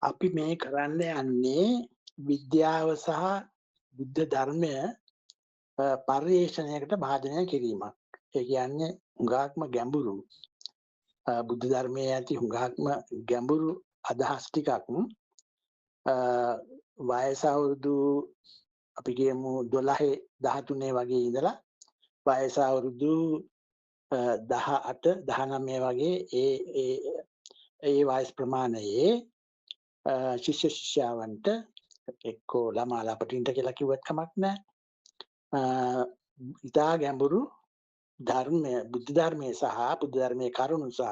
අපි මේ කරන්න යන්නේ විද්‍යාව සහ බුද්ධ ධර්මය පර්යේෂණයකට භාජනය කිරීමක්. ඒ කියන්නේ හුඟක්ම ගැඹුරු බුද්ධ ධර්මයේ ඇති හුඟක්ම ගැඹුරු අදහස් ටිකක් වයස අවුරුදු අපි කියමු 12 13 වගේ ඉඳලා වයස අවුරුදු 18 19 වගේ ඒ වයස් ප්‍රමාණයේ ශිෂ්‍ය ශිෂ්‍යාවන්ට එක්කෝ ළමා ලපටින්ට කියලා කිව්වත් කමක් නැහැ. ඉතා ගැඹුරු ධර්මය බුද්ධ ධර්මයේ සහ බුද්ධ ධර්මයේ කරුණු සහ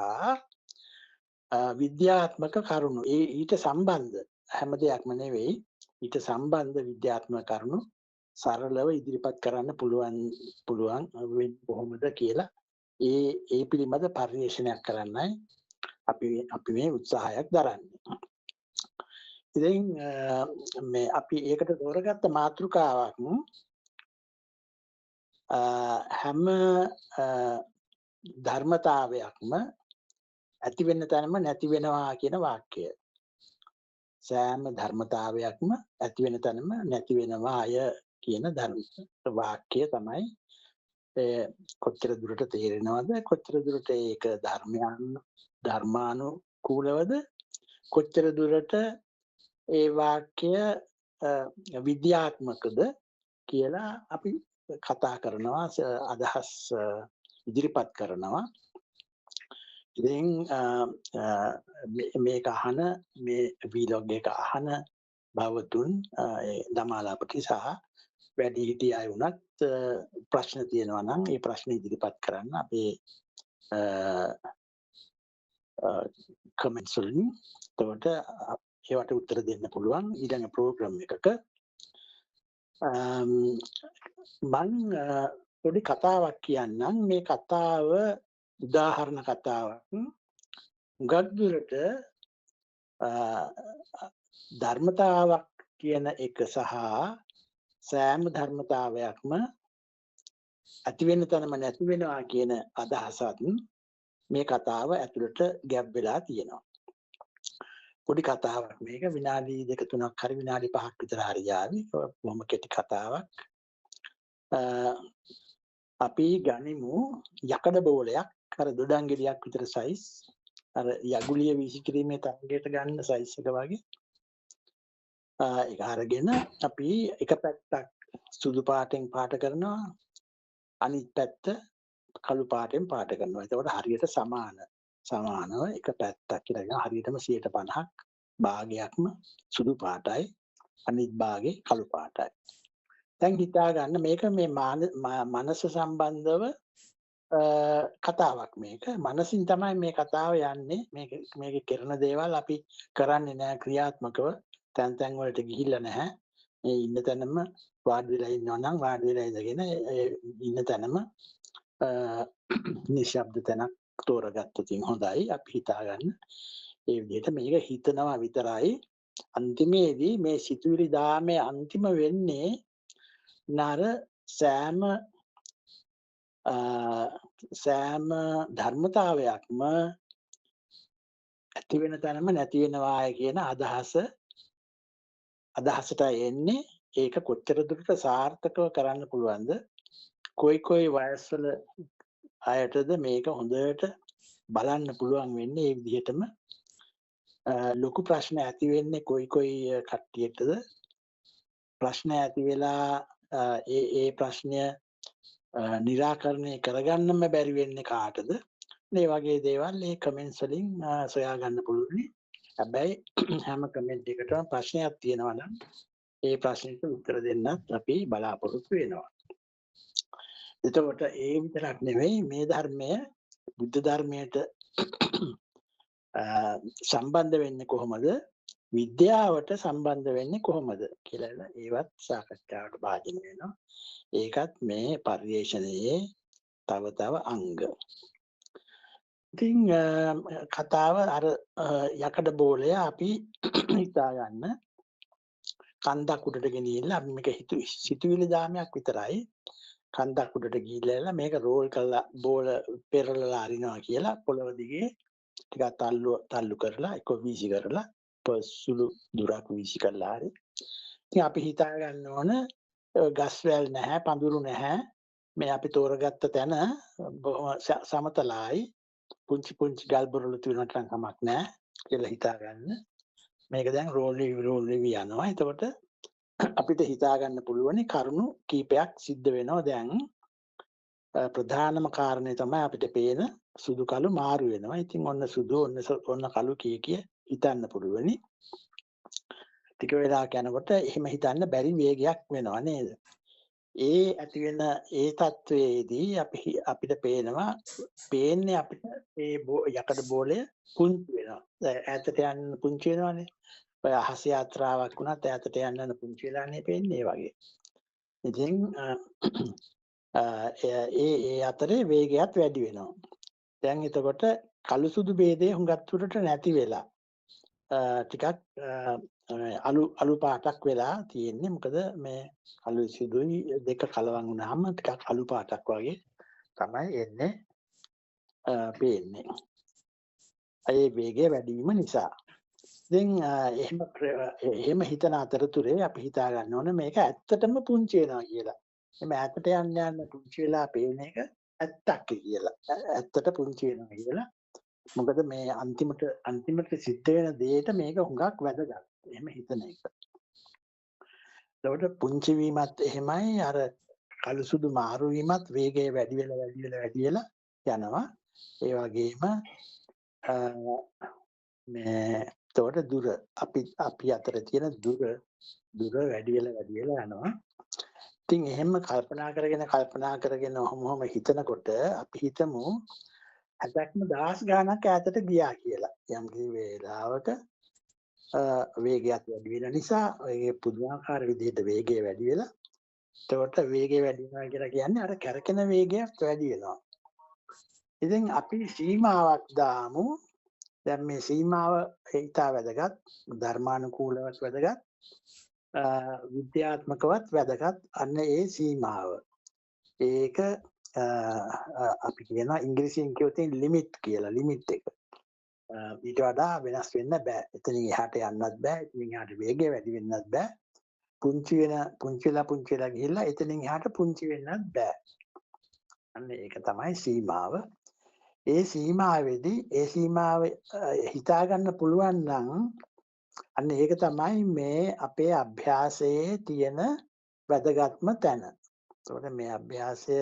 විද්‍යාත්මක කරුණු ඊට සම්බන්ධ හැම දෙයක්ම නෙවෙයි ඊට සම්බන්ධ විද්‍යාත්මක කරුණු සරලව ඉදිරිපත් කරන්න පුළුවන් කොහොමද කියලා ඒ පිළිබඳ පරිශීලනයක් කරන්නයි අපි මේ උත්සාහයක් දරන්නේ. ඉතින් මේ අපි ඒකට තෝරගත්ත මාතෘකාවක් හැම ධර්මතාවයක්ම ඇති වෙන තැනම නැති වෙනවා කියන වාක්‍යය. සෑම ධර්මතාවයක්ම ඇති වෙන තැනම නැති වෙනවාය කියන වාක්‍යය තමයි කොච්චර දුරට තේරෙනවද කොච්චර දුරට ඒක ධර්මානුකූලවද කොච්චර දුරට ඒ වාක්‍ය විද්‍යාත්මකද කියලා අපි කතා කරනවා අදහස් ඉදිරිපත් කරනවා. ඉතින් මේක අහන මේ වීලොග් එක අහන බවතුන් ළමාලාපටි සහ වැඩිහිටි අය වුණත් ප්‍රශ්න තියෙනවා නම් ඒ ප්‍රශ්න ඉදිරිපත් කරන්න අපේ කමෙන්ට්ස් වලින්. එතකොට ඒවට උත්තර දෙන්න පුළුවන් ඊළඟ ප්‍රෝග්‍රෑම් එකක. මම පොඩි කතාවක් කියන්නම්. මේ කතාව උදාහරණ කතාවක්. හුඟක් දුරට ධර්මතාවක් කියන එක සහ සෑම ධර්මතාවයක්ම ඇති වෙන තැනම නැති වෙනවා කියන අදහසත් මේ කතාව ඇතුළට ගැබ් වෙලා තියෙනවා. පොඩි කතාවක් මේක විනාඩි 2-3ක් හරි විනාඩි 5ක් විතර හරි යාවි. බොහොම කෙටි කතාවක්. අපි ගනිමු යකඩ බෝලයක් අර දොඩංගෙඩියක් විතර සයිස් අර යගුලිය වීසි කිරීමේ තරගයට ගන්න සයිස් එක වගේ. ඒක අරගෙන අපි එක පැත්තක් සුදු පාටෙන් පාට කරනවා අනිත් පැත්ත කළු පාටෙන් පාට කරනවා. එතකොට හරියට සමානව එක පැත්තක් කියලා කියන හරියටම 50%ක් භාගයක්ම සුදු පාටයි අනිත් භාගේ කළු පාටයි. දැන් හිතා ගන්න මේක මේ මනස සම්බන්ධව කතාවක් මේක. මනසින් තමයි මේ කතාව යන්නේ. මේක කරන දේවල් අපි කරන්නේ නැහැ ක්‍රියාත්මකව. තැන් වලට ගිහිල්ලා නැහැ. මේ ඉන්න තැනම වාඩි වෙලා ඉන්නවා නම් වාඩි වෙලා ඉඳගෙන ඉන්න තැනම නිශ්ශබ්ද තැනක් තෝරගත්තොත් හොඳයි. අපි හිතා ගන්න. ඒ විදිහට මේක හිතනවා විතරයි. අන්තිමේදී මේ සිතුවිලි දාමේ අන්තිම වෙන්නේ නර සෑම ධර්මතාවයක්ම ඇති වෙන තැනම නැති වෙනවාය කියන අදහසට එන්නේ. ඒක කොච්චර දුරට සාර්ථකව කරන්න පුළුවන්ද? කොයි වයස්වල අයටද මේක හොඳට බලන්න පුළුවන් වෙන්නේ? ඒ විදිහටම ලොකු ප්‍රශ්න ඇති වෙන්නේ කොයි කට්ටියටද? ප්‍රශ්න ඇති වෙලා ඒ ප්‍රශ්නය निराකරණය කරගන්නම බැරි වෙන්නේ කාටද? මේ වගේ දේවල් මේ කමෙන්ට්ස් වලින් සොයා ගන්න පුළුවන්. හැබැයි හැම කමෙන්ට් එකකටම ප්‍රශ්නයක් තියෙනවා නම් ඒ ප්‍රශ්නෙට උත්තර දෙන්නත් අපි බලාපොරොත්තු වෙනවා. එතකොට ඒ විතරක් නෙවෙයි මේ ධර්මය බුද්ධ ධර්මයට සම්බන්ධ වෙන්නේ කොහොමද? විද්‍යාවට සම්බන්ධ වෙන්නේ කොහොමද කියලා ඒවත් සාකච්ඡාවට භාජනය වෙනවා. ඒකත් මේ පරිශ්‍රණයේ තව අංග. ඉතින් කතාව අර යකඩ බෝලය අපි හිතා ගන්න කන්දක් උඩට ගෙනියලා අපි මේක සිතුවිලි දාමයක් විතරයි. කන්දක් උඩට ගිහිල්ලා මේක රෝල් කරලා බෝල පෙරලලා අරිනවා කියලා පොළව දිගේ ටිකක් තල්ලු කරලා එක්ක වීසි කරලා සුළු දුරක් වීසි කළා හරි. ඉතින් අපි හිතා ගන්න ඕන ගස් වැල් නැහැ, පඳුරු නැහැ. මේ අපි තෝරගත්ත තැන බොහොම සමතලයි. පුංචි පුංචි ගල් බොරළු තිබුණාට නම් කමක් නැහැ කියලා හිතා ගන්න. මේක දැන් රෝල් වෙවි යනවා. එතකොට අපිට හිතා ගන්න පුළුවන් කරුණු කීපයක් සිද්ධ වෙනවා දැන්. ප්‍රධානම කාරණේ තමයි අපිට පේන සුදු කළු මාරු වෙනවා. ඉතින් ඔන්න සුදු ඔන්න කළු කිය හිතන්න පුළුවනි. ටික වෙලාවක් යනකොට එහෙම හිතන්න බැරි වේගයක් වෙනවා නේද? ඒ ඇති වෙන ඒ තත්වයේදී අපිට පේන්නේ අපිට ඒ යකඩ බෝලය පුංචි වෙනවා. ඈතට යන්න පුංචි වෙනවානේ. ඔය අහස යාත්‍රාවක් වුණත් ඈතට යන්න පුංචි වෙලානේ පේන්නේ වගේ. ඉතින් ඒ අතරේ වේගයත් වැඩි වෙනවා. දැන් එතකොට කළු සුදු ભેදේ හුඟක් දුරට නැති වෙලා ටිකක් අලු පාටක් වෙලා තියෙන්නේ. මොකද මේ කළු සුදුයි දෙක කලවම් වුණාම ටිකක් අලු පාටක් වගේ තමයි එන්නේ පේන්නේ. ඒ වේගය වැඩි වීම නිසා. ඉතින් එහෙම හිතන අතරතුරේ අපි හිතා ගන්න ඕනේ මේක ඇත්තටම පුංචි වෙනවා කියලා. එහම ඈතට යන්න පුංචි වෙලා පේන එක ඇත්තක් කියලා. ඇත්තට පුංචි වෙනවා කියලා. මොකද මේ අන්තිමට සිද්ධ වෙන දෙයට මේක හුඟක් වැදගත්. එහෙම හිතන එක. ඒකට පුංචි වීමත් එහෙමයි අර කළු සුදු මාරු වීමත් වේගය වැඩි වෙලා යනවා. ඒ වගේම මේ එතකොට දුර අපි අතර තියෙන දුර වැඩි වෙලා යනවා. ඉතින් එහෙම කල්පනා කරගෙන ඔහොම හිතනකොට අපි හිතමු අදක්ම දහස් ගාණක් ඈතට ගියා කියලා. යම් කිසි වේලාවක වේගයක් වැඩි වෙන නිසා ඒ පුදුමාකාර විදිහට වේගය වැඩි වෙලා එතකොට වේගය වැඩි වෙනවා කියලා කියන්නේ අර කැරකෙන වේගයක් වැඩි වෙනවා. ඉතින් අපි සීමාවක් දාමු. දැන් මේ සීමාව හිතා වැදගත්, ධර්මානුකූලවත් වැදගත්, විද්‍යාත්මකවත් වැදගත්. අන්න ඒ සීමාව. ඒක අපි කියනවා ඉංග්‍රීසියෙන් කියොත් ලිමිට් කියලා. ලිමිට් එක. ඊට වඩා වෙනස් වෙන්න බෑ. එතනින් එහාට යන්නත් බෑ. එතනින් එහාට වේගය වැඩි වෙන්නත් බෑ. පුංචි වෙලා ගිහිල්ලා එතනින් එහාට පුංචි වෙන්නත් බෑ. අන්න ඒක තමයි සීමාව. ඒ සීමාව හිතා ගන්න පුළුවන් නම් අන්න ඒක තමයි මේ අපේ අභ්‍යාසයේ තියෙන වැදගත්ම තැන. ඒකට මේ අභ්‍යාසය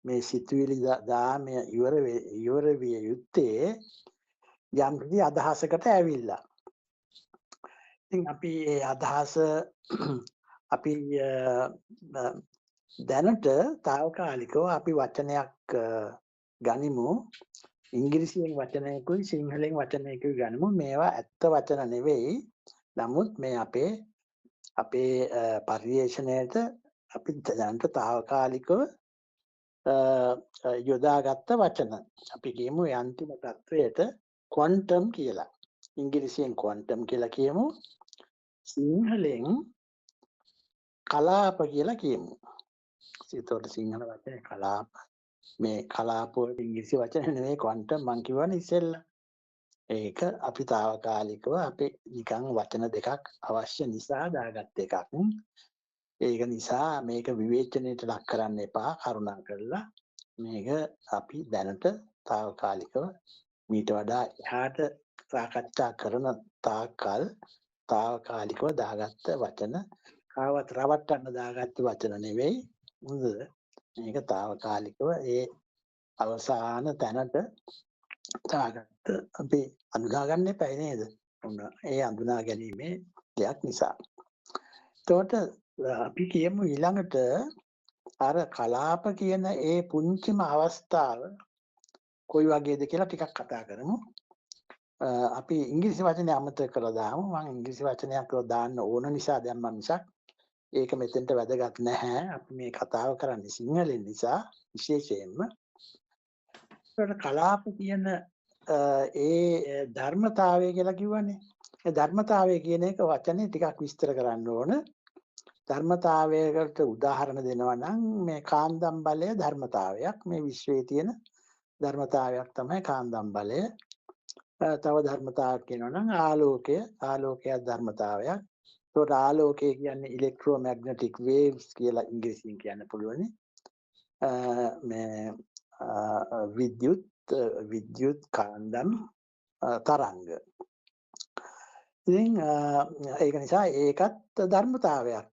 මේ සිතුවිලි දාම ඉවර විය යුත්තේ යම් කිසි අදහසකට ඇවිල්ලා. ඉතින් අපි ඒ අදහස අපි දැනට తాවකාලිකව අපි වචනයක් ගනිමු. ඉංග්‍රීසියෙන් වචනයකුයි සිංහලෙන් වචනයකුයි ගනිමු. මේවා ඇත්ත වචන නෙවෙයි. නමුත් මේ අපේ පරිශ්‍රණයට අපි දැනට తాවකාලිකව යොදාගත්ත වචන. අපි කියමු අන්තිම තත්වයට ක්වොන්ටම් කියලා. ඉංග්‍රීසියෙන් ක්වොන්ටම් කියලා කියමු. සිංහලෙන් කලාප කියලා කියමු. ඒතකොට සිංහල වචනේ කලාප. මේ කලාප වල ඉංග්‍රීසි වචන නෙවෙයි ක්වොන්ටම් මං කියවනේ ඉස්සෙල්ලා. ඒක අපි తాවකාලිකව අපි නිකන් වචන දෙකක් අවශ්‍ය නිසා දාගත් එකක්. ඒක නිසා මේක විවේචනයට ලක් කරන්න එපා කරුණා කරලා. මේක අපි දැනට తాවකාලිකව මීට වඩා එහාට සාකච්ඡා කරන තාක්කල් తాවකාලිකව දාගත්ත වචන කාවත් රවට්ටන්න දාගත්ත වචන නෙවෙයි. හොඳද? මේක తాවකාලිකව ඒ අවසාන තැනට දාගත්ත අපි අඳුනා ගන්න එපා නේද? ඒ අඳුනා ගැනීමේ දෙයක් නිසා. එතකොට අපි කියමු ඊළඟට අර කලාප කියන ඒ පුංචිම අවස්ථාව කොයි වගේද කියලා ටිකක් කතා කරමු. අපි ඉංග්‍රීසි වචනේ අමතක කරලා දාමු. මම ඉංග්‍රීසි වචනයක් දාන්න ඕන නිසා දැම්මා මිසක් ඒක මෙතෙන්ට වැදගත් නැහැ. අපි මේ කතාව කරන්නේ සිංහලෙන් නිසා විශේෂයෙන්ම. ඒකට කලාප කියන ඒ ධර්මතාවය කියලා කිව්වනේ. ඒ ධර්මතාවය කියන එක වචනේ ටිකක් විස්තර කරන්න ඕන. ධර්මතාවයකට උදාහරණ දෙනවා නම් මේ කාන්දම් බලය ධර්මතාවයක්. මේ විශ්වයේ තියෙන ධර්මතාවයක් තමයි කාන්දම් බලය. තව ධර්මතාවක් කියනවා නම් ආලෝකය ධර්මතාවයක්. ඒකට ආලෝකය කියන්නේ ඉලෙක්ට්‍රෝමැග්නටික් වේව්ස් කියලා ඉංග්‍රීසියෙන් කියන්න පුළුවනි. මේ විද්‍යුත් කාන්දම් තරංග. ඉතින් ඒක නිසා ඒකත් ධර්මතාවයක්.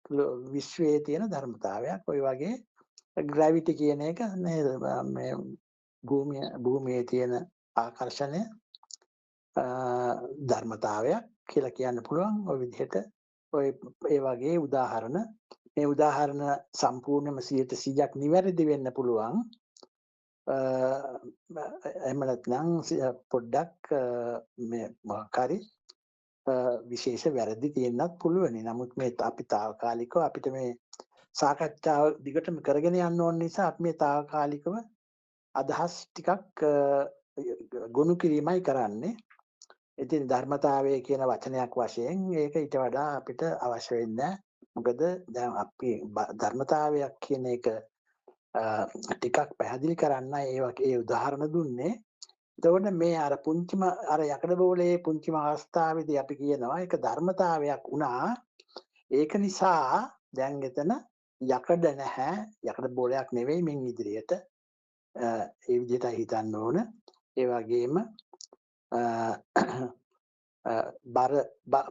විශ්වයේ තියෙන ධර්මතාවයක්. ඔය වගේ ග්‍රැවිටි කියන එක මේ භූමියේ තියෙන ආකර්ෂණය ධර්මතාවයක් කියලා කියන්න පුළුවන්. ඔය විදිහට ඒ වගේ උදාහරණ මේ උදාහරණ සම්පූර්ණයෙන්ම 100% නිවැරදි වෙන්න පුළුවන්. එහෙම නැත්නම් පොඩ්ඩක් මේ මොකක් හරි විශේෂ වැරදි තියෙන්නත් පුළුවනි. නමුත් මේ අපි తాවකාලිකව අපිට මේ සාකච්ඡාව දිගටම කරගෙන යන්න ඕන නිසා අපි මේ తాවකාලිකව අදහස් ටිකක් ගොනු කිරීමයි කරන්නේ. ඉතින් ධර්මතාවය කියන වචනයක් වශයෙන් ඒක ඊට වඩා අපිට අවශ්‍ය වෙන්නේ. මොකද දැන් අපි ධර්මතාවයක් කියන එක ටිකක් පැහැදිලි කරන්න ඒ උදාහරණ දුන්නේ. එතකොට මේ අර පුංචිම අර යකඩ බෝලේ පුංචිම අවස්ථාවේදී අපි කියනවා ඒක ධර්මතාවයක් වුණා. ඒක නිසා දැන් එතන යකඩ නැහැ. යකඩ බෝලයක් නෙවෙයි මින් ඉදිරියට. ඒ විදිහට හිතන්න ඕන. ඒ වගේම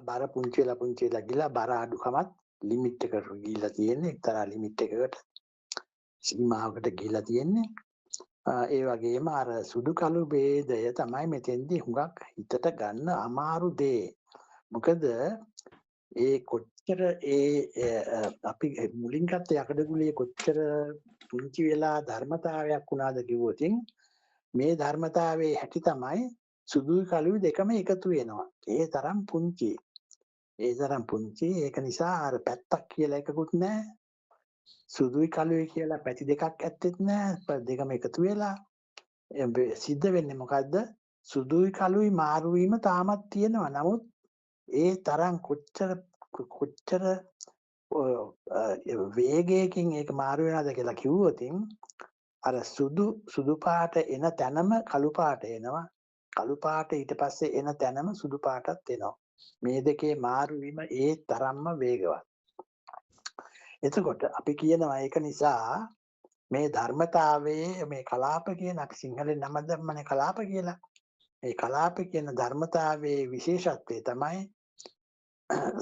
බර පුංචි වෙලා ගිලා බර අඩුකමත් ලිමිට් එකට ගිහිල්ලා තියෙන්නේ. එක්තරා ලිමිට් එකකට සීමාවකට ගිහිල්ලා තියෙන්නේ. ඒ වගේම අර සුදු කළු ભેදය තමයි මෙතෙන්දී හුඟක් හිතට ගන්න අමාරු දේ. මොකද ඒ කොච්චර අපි මුලින් ගත්ත යකඩ ගුලිය කොච්චර පුංචි වෙලා ධර්මතාවයක් වුණාද කිව්වොත් මේ ධර්මතාවයේ හැටි තමයි සුදුයි කළුයි දෙකම එකතු වෙනවා. ඒ තරම් පුංචි. ඒක නිසා අර පැත්තක් කියලා එකකුත් නැහැ. සුදුයි කළුයි කියලා පැති දෙකක් ඇත්තෙත් නැහැ. දෙකම එකතු වෙලා සිද්ධ වෙන්නේ මොකද්ද? සුදුයි කළුයි මාරු වීම තාමත් තියෙනවා. නමුත් ඒ තරම් කොච්චර වේගයකින් ඒක මාරු වෙනවද කියලා කිව්වොත් අර සුදු පාට එන තැනම කළු පාට එනවා. කළු පාට ඊට පස්සේ එන තැනම සුදු පාටත් එනවා. මේ දෙකේ මාරු වීම ඒ තරම්ම වේගවත්. එතකොට අපි කියනවා ඒක නිසා මේ ධර්මතාවයේ මේ කලාප කියන අපි සිංහලෙන් නම දැම්මනේ කලාප කියලා. මේ කලාප කියන ධර්මතාවයේ විශේෂත්වය තමයි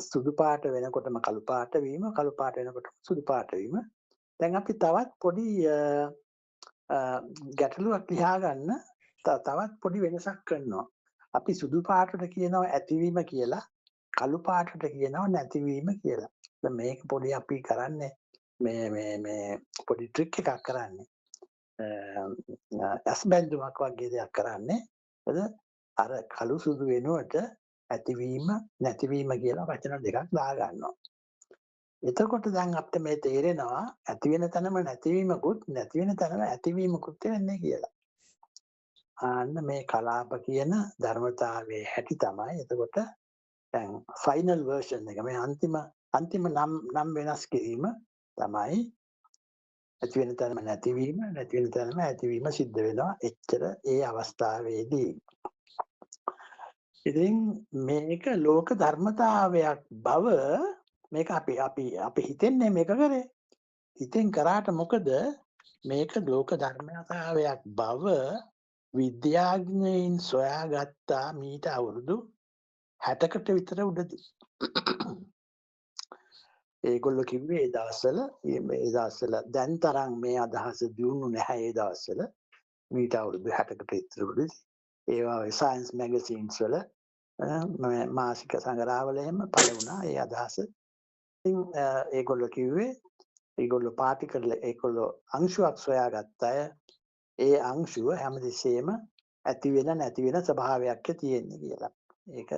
සුදු පාට වෙනකොටම කළු පාට වීම, කළු පාට වෙනකොටම සුදු පාට වීම. දැන් අපි තවත් පොඩි ගැටලුවක් ලියා ගන්න තවත් පොඩි වෙනසක් කරනවා. අපි සුදු පාටට කියනවා ඇතිවීම කියලා, කළු පාටට කියනවා නැතිවීම කියලා. දැන් මේක පොඩි අපි කරන්නේ මේ පොඩි ට්‍රික් එකක් කරන්නේ. ඇස් බැඳුමක් වගේ දෙයක් කරන්නේ. අර කළු සුදු වෙනුවට ඇතිවීම නැතිවීම කියලා වචන දෙකක් දා ගන්නවා. එතකොට දැන් අපිට මේ තේරෙනවා ඇති වෙන තැනම නැතිවීමකුත් නැති වෙන තැනම ඇතිවීමකුත් වෙන්නේ කියලා. අන්න මේ කලාප කියන ධර්මතාවයේ හැටි තමයි. එතකොට දැන් ෆයිනල් වර්ෂන් එක මේ අන්තිම නම් වෙනස් කිරීම තමයි ඇති වෙන තැනම නැතිවීම, නැති වෙන තැනම ඇතිවීම සිද්ධ වෙනවා. එච්චර ඒ අවස්ථාවේදී. ඉතින් මේක ලෝක ධර්මතාවයක් බව මේක අපි හිතන්නේ මේක කරේ. හිතෙන් කරාට මොකද මේක ලෝක ධර්මතාවයක් බව විද්‍යාඥයින් සොයාගත්තා මීට අවුරුදු 60කට විතර උඩදී. ඒගොල්ලෝ කිව්වේ ඒ දවස්වල දැන් තරම් මේ අදහස දියුණු නැහැ ඒ දවස්වල. මීට අවුරුදු 60කට විතර උඩදී. ඒවා සයන්ස් මැගසින්ස් වල මාසික සංග්‍රහවල එහෙම පළ වුණා ඒ අදහස. ඉතින් ඒගොල්ලෝ කිව්වේ ඒගොල්ලෝ අංශුවක් සොයාගත්ත අය ඒ අංශුව හැමතිස්සෙම ඇති වෙන නැති වෙන ස්වභාවයක් තියෙන්නේ කියලා. ඒක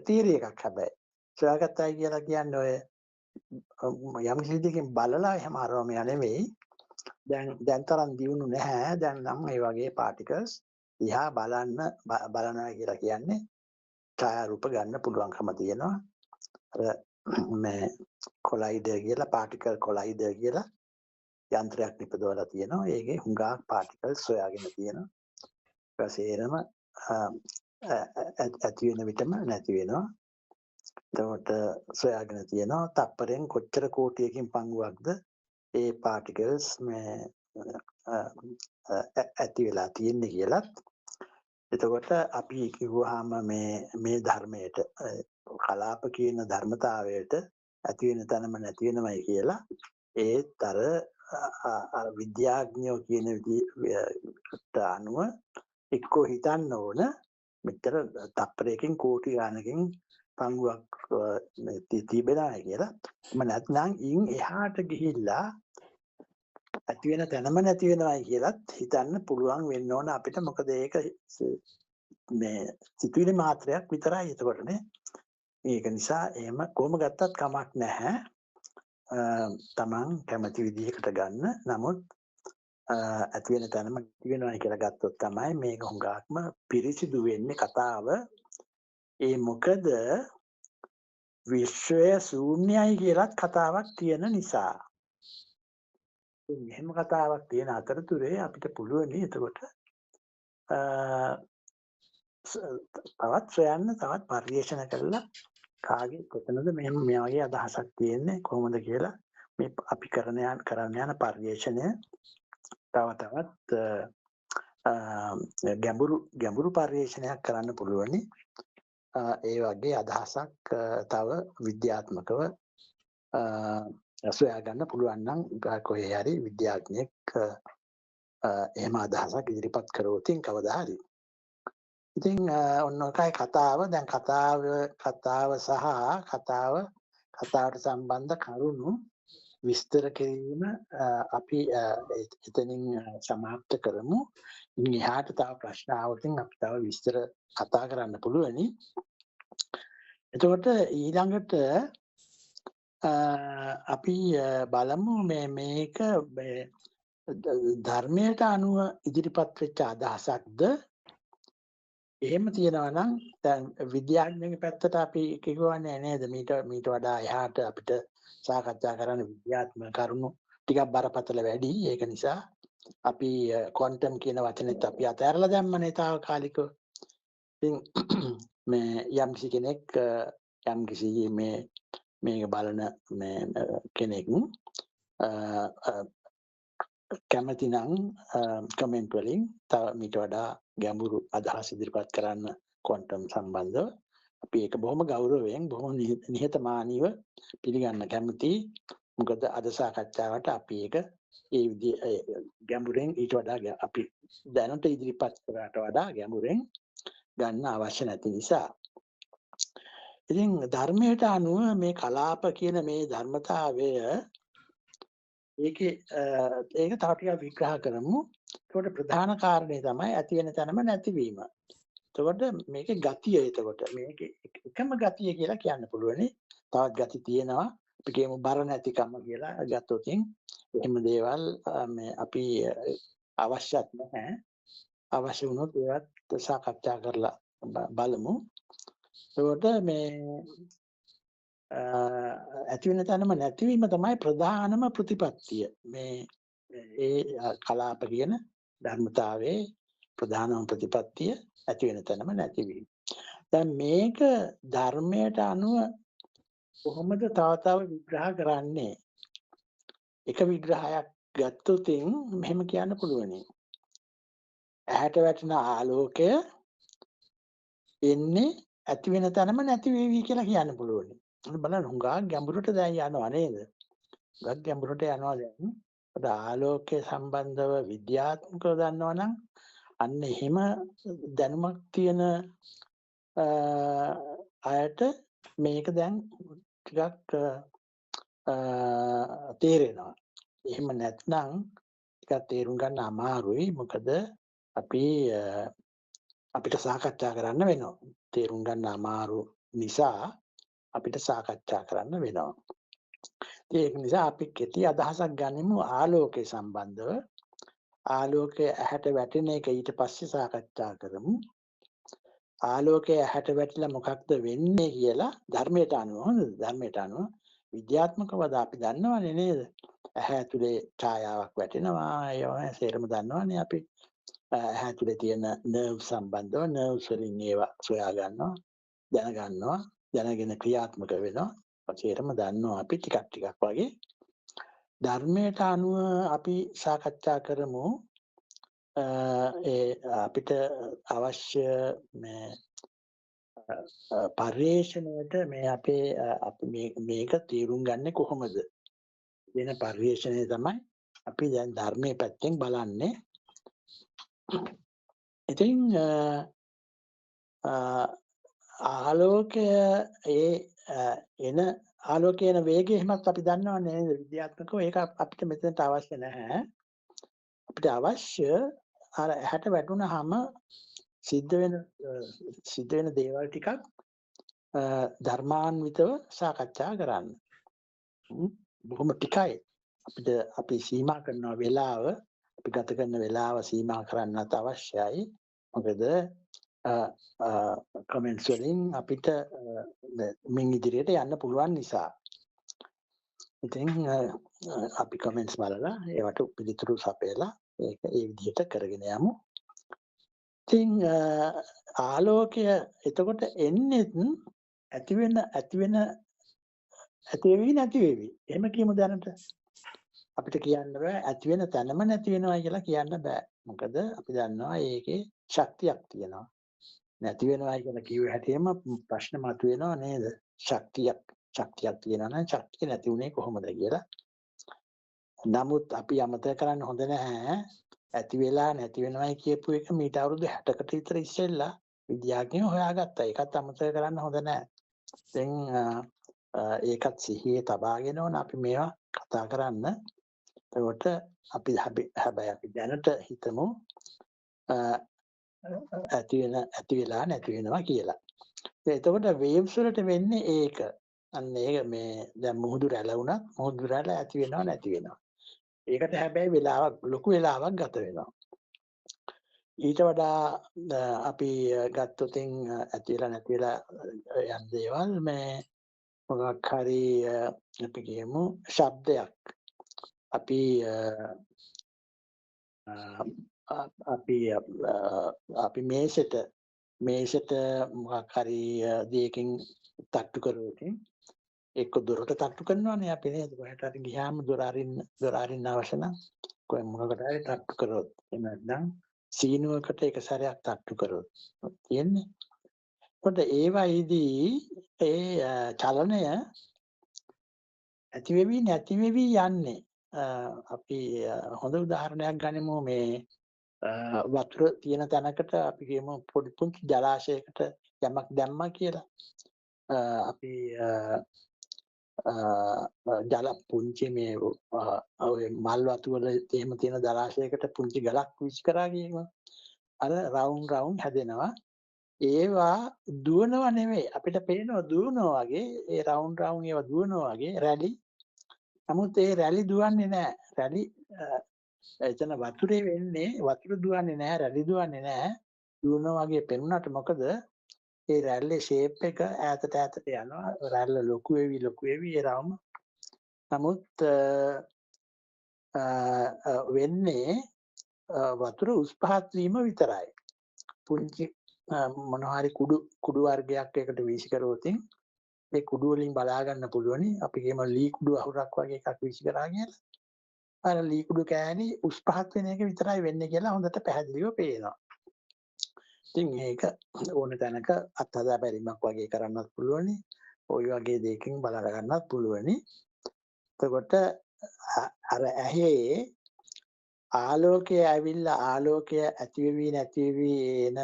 තියරි එකක් හැබැයි. සොයාගත්ත අය කියලා කියන්නේ ඔය යම් කිසිදකින් බලලා එහෙම අරවම නෙවෙයි. දැන් තරම් දියුණු නැහැ. දැන් නම් මේ වගේ පාටිකල්ස් දිහා බලනවා කියලා කියන්නේ ඡායාරූප ගන්න පුළුවන්කම තියෙනවා. අර මේ කොලයිඩර් කියලා පාටිකල් කොලයිඩර් කියලා යන්ත්‍රයක් නිපදවලා තියෙනවා. ඒකේ හුඟක් පාටිකල්ස් සොයාගෙන තියෙනවා. ඊපස්සේරම ඇති වෙන විටම නැති වෙනවා. එතකොට සොයාගෙන තියෙනවා තප්පරෙන් කොච්චර කෝටියකින් පංගුවක්ද ඒ පාටිකල්ස් මේ ඇති වෙලා තියෙන්නේ කියලත්. එතකොට අපි කිව්වහම මේ ධර්මයට කලාප කියන ධර්මතාවයට ඇති වෙන තැනම නැති වෙනවයි කියලා ඒත් අර විද්‍යාඥයෝ කියන විදිහට අනුව එක්කෝ හිතන්න ඕන මෙච්චර තප්පරයකින් කෝටි ගානකින් පංගුවක් තිබෙනවා කියලා. නැත්නම් ඉන් එහාට ගිහිල්ලා ඇති වෙන තැනම නැති වෙනවයි කියලත් හිතන්න පුළුවන් වෙන්න ඕන අපිට. මොකද ඒක මේ සිතුවිලි මාත්‍රයක් විතරයි එතකොටනේ. ඒක නිසා එහෙම කොහොම ගත්තත් කමක් නැහැ. තමන් කැමති විදිහකට ගන්න. නමුත් ඇති වෙන තැනම නැති වෙනවයි කියලා ගත්තොත් තමයි මේක හුඟක්ම පිරිසිදු වෙන්නේ කතාව. ඒ මොකද විශ්වය ශූන්‍යයි කියලත් කතාවක් තියෙන නිසා. එහෙම කතාවක් තියෙන අතරතුරේ අපිට පුළුවන් එතකොට තවත් සොයන්න, තවත් පරිශන කරලා කාගේ කොතනද මේ වගේ අදහසක් තියෙන්නේ කොහොමද කියලා මේ අපි කරන්න යන පරිශනය තව තවත් ගැඹුරු පරිශනයක් කරන්න පුළුවනි. ඒ වගේ අදහසක් තව විද්‍යාත්මකව සොයා ගන්න පුළුවන් නම් කොහේ හරි විද්‍යාඥයෙක් එහෙම අදහසක් ඉදිරිපත් කරොත් කවදා හරි. ඉතින් ඔන්න ඔකයි කතාව. දැන් කතාව සහ කතාවට සම්බන්ධ කරුණු විස්තර කිරීම අපි එතනින් සමාප්ත කරමු. ඉන් එහාට තව ප්‍රශ්න ආවොතින් අපි තව විස්තර කතා කරන්න පුළුවනි. එතකොට ඊළඟට අපි බලමු මේක ධර්මයට අනුව ඉදිරිපත් වෙච්ච අදහසක්ද, එහෙම තියෙනවා නම් දැන් විද්‍යාඥයන්ගේ පැත්තට අපි කියවන්නේ නේද මීට වඩා එහාට අපිට සාකච්ඡා කරන්න විද්‍යාත්මක කරුණු ටිකක් බරපතල වැඩි. ඒක නිසා අපි ක්වොන්ටම් කියන වචනේත් අපි අතහැරලා දැම්මනේ තාවකාලිකව. ඉතින් මේ යම්කිසි කෙනෙක් යම්කිසි මේක බලන කෙනෙක් කැමති නම් කමෙන්ට් වලින් තව මීට වඩා ගැඹුරු අදහස් ඉදිරිපත් කරන්න ක්වොන්ටම් සම්බන්ධව අපි ඒක බොහොම ගෞරවයෙන් බොහොම නිහතමානීව පිළිගන්න කැමතියි. මොකද අද සාකච්ඡාවට අපි ඒක ඒ විදිහේ ගැඹුරෙන් ඊට වඩා අපි දැනට ඉදිරිපත් කරාට වඩා ගැඹුරෙන් ගන්න අවශ්‍ය නැති නිසා. ඉතින් ධර්මයට අනුව මේ කලාප කියන මේ ධර්මතාවය ඒක තව ටිකක් විග්‍රහ කරමු. ඒකට ප්‍රධාන කාරණේ තමයි ඇති වෙන තැනම නැතිවීම. එතකොට මේකේ ගතිය, එතකොට මේකේ එකම ගතිය කියලා කියන්න පුළුවනි. තවත් ගති තියෙනවා. අපි කියමු බර නැතිකම කියලා ගත්තොත් එහෙම දේවල් අපි අවශ්‍යත් නැහැ. අවශ්‍ය වුණොත් ඒවත් සාකච්ඡා කරලා බලමු. එතකොට මේ ඇති වෙන තැනම නැතිවීම තමයි ප්‍රධානම ප්‍රතිපත්තිය. ඒ කලාප කියන ධර්මතාවයේ ප්‍රධානම ප්‍රතිපත්තිය ඇති වෙන තැනම නැතිවීම. දැන් මේක ධර්මයට අනුව කොහොමද තව විග්‍රහ කරන්නේ? එක විග්‍රහයක් ගත්තොත් මෙහෙම කියන්න පුළුවනි. ඇහැට වැටෙන ආලෝකය එන්නේ ඇති වෙන තැනම නැති වෙවි කියලා කියන්න පුළුවනි. බලන්න හුඟක් ගැඹුරට දැන් යනවා නේද? හුඟක් ගැඹුරට යනවා දැන්. අද ආලෝකය සම්බන්ධව විද්‍යාත්මකව දන්නවනම් අන්න එහෙම දැනුමක් තියෙන අයට මේක දැන් ටිකක් තේරෙනවා. එහෙම නැත්නම් ටිකක් තේරුම් ගන්න අමාරුයි. මොකද අපිට සාකච්ඡා කරන්න වෙනවා. තේරුම් ගන්න අමාරු නිසා අපිට සාකච්ඡා කරන්න වෙනවා. ඒක නිසා අපි කෙටි අදහසක් ගනිමු ආලෝකය සම්බන්ධව. ආලෝකය ඇහැට වැටෙන එක ඊට පස්සේ සාකච්ඡා කරමු. ආලෝකය ඇහැට වැටිලා මොකක්ද වෙන්නේ කියලා ධර්මයට අනුව විද්‍යාත්මකව අපි දන්නවනේ නේද? ඇහැ ඇතුලේ ඡායාවක් වැටෙනවා. ඒවා සේරම දන්නවනේ අපි. ඇතුලේ තියෙන නර්ව් සම්බන්ධව නර්ව්ස් වලින් ඒවා සොයා ගන්නවා, දැනගන්නවා, දැනගෙන ක්‍රියාත්මක වෙනවා. පස්සේ දන්නවා අපි ටිකක් වගේ. ධර්මයට අනුව අපි සාකච්ඡා කරමු. අපිට අවශ්‍ය මේ පර්යේෂණයට මේ අපේ අපි මේක තේරුම් ගන්න කොහොමද වෙන පර්යේෂණය තමයි අපි දැන් ධර්මයේ පැත්තෙන් බලන්නේ. ඉතින් ආලෝකය එන ආලෝකයන වේගය එහෙමත් අපි දන්නවනේ නේද විද්‍යාත්මකව. ඒක අපිට මෙතනට අවශ්‍ය නැහැ. අපිට අවශ්‍ය අර ඇහැට වැටුනහම සිද්ධ වෙන දේවල් ටිකක් ධර්මාන්විතව සාකච්ඡා කරන්න. බොහොම ටිකයි අපි සීමා කරන වෙලාව, අපි ගත කරන වෙලාව සීමා කරන්නත් අවශ්‍යයි. මොකද කමෙන්ට්ස් වලින් අපිට මින් ඉදිරියට යන්න පුළුවන් නිසා. ඉතින් අපි කමෙන්ට්ස් බලලා ඒවට පිළිතුරු සපයලා ඒක ඒ විදිහට කරගෙන යමු. ඉතින් ආලෝකය එතකොට එන්නේ ඇති වෙවි නැති වෙවි. එහෙම කියමු දැනට. අපිට කියන්න බෑ ඇති වෙන තැනම නැති වෙනවා කියලා කියන්න බෑ. මොකද අපි දන්නවා ඒකේ ශක්තියක් තියෙනවා. නැති වෙනවා කියලා කිව්ව හැටිම ප්‍රශ්න මතුවෙනවා නේද? ශක්තියක් තියෙනවා නම් ශක්තිය නැති වුණේ කොහොමද කියලා. නමුත් අපි අමතක කරන්න හොඳ නැහැ. ඇති වෙලා නැති වෙනවයි කියපු එක මීට අවුරුදු 60කට විතර ඉස්සෙල්ලා විද්‍යාඥයෝ හොයාගත්තා. ඒකත් අමතක කරන්න හොඳ නැහැ. දැන් ඒකත් සිහියේ තබාගෙන ඕන අපි මේවා කතා කරන්න. එතකොට අපි හැබැයි අපි දැනට හිතමු ඇති වෙලා නැති වෙනවා කියලා. එතකොට වේව්ස් වලට වෙන්නේ ඒක. අන්න ඒක මේ දැන් මුහුදු රැළ වුණත් මුහුදු රැළ ඇති වෙනවා නැති වෙනවා. ඒකට හැබැයි ලොකු වෙලාවක් ගත වෙනවා. ඊට වඩා අපි ගත්තොත් ඇති වෙලා නැති වෙලා යන දේවල් මේ මොකක් හරි අපි කියමු ශබ්දයක්. අපි මේසෙට මොකක් හරි දෙයකින් තට්ටු කරොත් එක්ක දොරට තට්ටු කරනවානේ අපි නේද? කොහෙට හරි ගියාම දොර අරින්න අවශ්‍ය නම් කොහෙ මොකකට හරි තට්ටු කරොත් එහෙම නැත්නම් සීනුවකට එක සැරයක් තට්ටු කරොත් තියෙන්නේ. ඒකට ඒවයිදී ඒ චලනය ඇති වෙවි නැති වෙවි යන්නේ. අපි හොඳ උදාහරණයක් ගනිමු මේ වතුර තියෙන තැනකට අපි කියමු පොඩි පුංචි ජලාශයකට යමක් දැම්මා කියලා. අපි ජල පුංචි මේ ඔය මල් වතු වල එහෙම තියෙන ජලාශයකට පුංචි ගලක් විසි කරා කියමු. අර රවුන්ඩ් හැදෙනවා. ඒවා දුවනව නෙවෙයි අපිට පේනවා දුවනවා වගේ ඒ රවුන්ඩ් ඒවා දුවනවා වගේ රැලි. නමුත් ඒ රැලි දුවන්නේ නැහැ. රැලි එතන වතුරේ වෙන්නේ වතුර දුවන්නේ නැහැ, රැලි දුවන්නේ නැහැ. දුවනවා වගේ පෙනුනට මොකද ඒ රැල්ලේ ෂේප් එක ඈතට යනවා. රැල්ල ලොකු වෙවි ඒ රවුම. නමුත් වෙන්නේ වතුර උස් පහත් වීම විතරයි. පුංචි මොනවා හරි කුඩු වර්ගයක් එකට වීසි කරොත් ඒ කුඩු වලින් බලා ගන්න පුළුවනි. අපි කියමු ලී කුඩු අහුරක් වගේ එකක් වීසි කරා කියලා. අර ලී කුඩු කෑලි උස් පහත් වෙන එක විතරයි වෙන්නේ කියලා හොඳට පැහැදිලිව පේනවා. ඉතින් ඒක ඕන තැනක අත්හදා බැලීමක් වගේ කරන්නත් පුළුවනි. ওই වගේ දෙයකින් බලා ගන්නත් පුළුවනි. එතකොට අර ඇහි ආලෝකය ඇවිල්ලා ආලෝකය ඇති වෙවි නැති වෙවි එන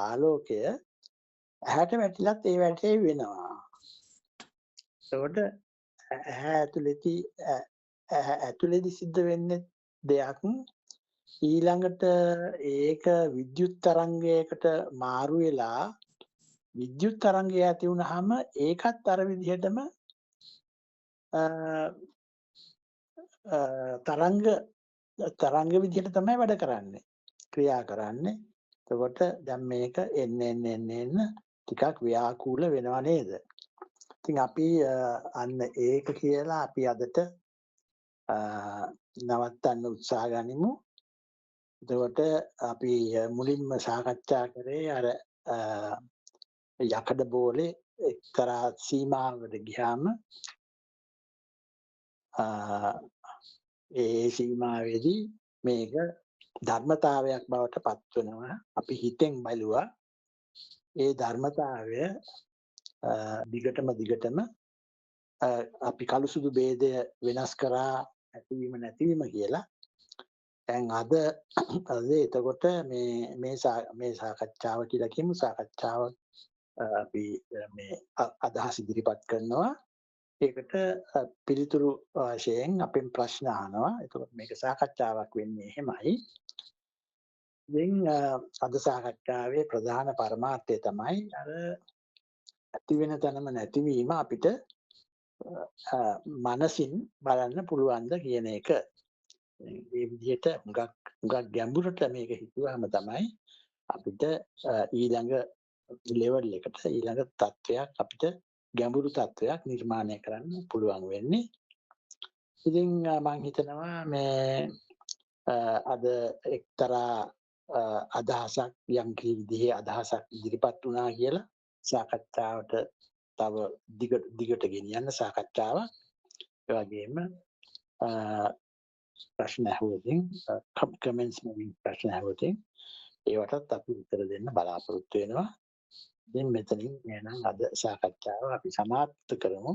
ආලෝකය ඇහැට වැටිලත් ඒ වැටේ වෙනවා. එතකොට ඇතුළේදී සිද්ධ වෙන්නේ දෙයක් ඊළඟට ඒක විද්‍යුත් තරංගයකට මාරු වෙලා විද්‍යුත් තරංගය ඇති වුනහම ඒකත් අර විදිහටම තරංග විදිහට තමයි වැඩ කරන්නේ, ක්‍රියා කරන්නේ. එතකොට දැන් මේක එන්න ටිකක් ව්‍යාකූල වෙනව නේද? ඉතින් අපි අන්න ඒක කියලා අපි අදට නවත්තන්න උත්සාහ ගනිමු. එතකොට අපි මුලින්ම සාකච්ඡා කරේ අර යකඩ බෝලේ එක්තරා සීමාවකට ගියාම ඒ සීමාවේදී මේක ධර්මතාවයක් බවට පත් වෙනවා. අපි හිතෙන් බැලුවා ඒ ධර්මතාවය දිගටම අපි කළු සුදු ભેදය වෙනස් කරා ඇතිවීම නැතිවීම කියලා. දැන් අද එතකොට මේ සාකච්ඡාව කියලා කියමු. සාකච්ඡාව අපි මේ අදහස් ඉදිරිපත් කරනවා. ඒකට පිළිතුරු වශයෙන් අපෙන් ප්‍රශ්න අහනවා. එතකොට මේක සාකච්ඡාවක් වෙන්නේ එහෙමයි. ඉතින් අද සාකච්ඡාවේ ප්‍රධාන පරමාර්ථය තමයි අර ඇති වෙන තැනම නැතිවීම අපිට මනසින් බලන්න පුළුවන්ද කියන එක. මේ විදිහට හුඟක් ගැඹුරට මේක හිතුවාම තමයි අපිට ඊළඟ ලෙවල් එකට ඊළඟ තත්වයක් අපිට ගැඹුරු තත්වයක් නිර්මාණය කරන්න පුළුවන් වෙන්නේ. ඉතින් මම හිතනවා මේ අද එක්තරා අදහසක් යම් විදිහේ අදහසක් ඉදිරිපත් වුණා කියලා සාකච්ඡාවට තව දිගට ගෙනියන්න සාකච්ඡාව. ඒ වගේම ප්‍රශ්න අහුවකින් කමෙන්ට්ස් වලින් ප්‍රශ්න අහුවකින් ඒවටත් අපි උත්තර දෙන්න බලාපොරොත්තු වෙනවා. ඉතින් මෙතනින් එහෙනම් අද සාකච්ඡාව අපි සමාප්ත කරමු.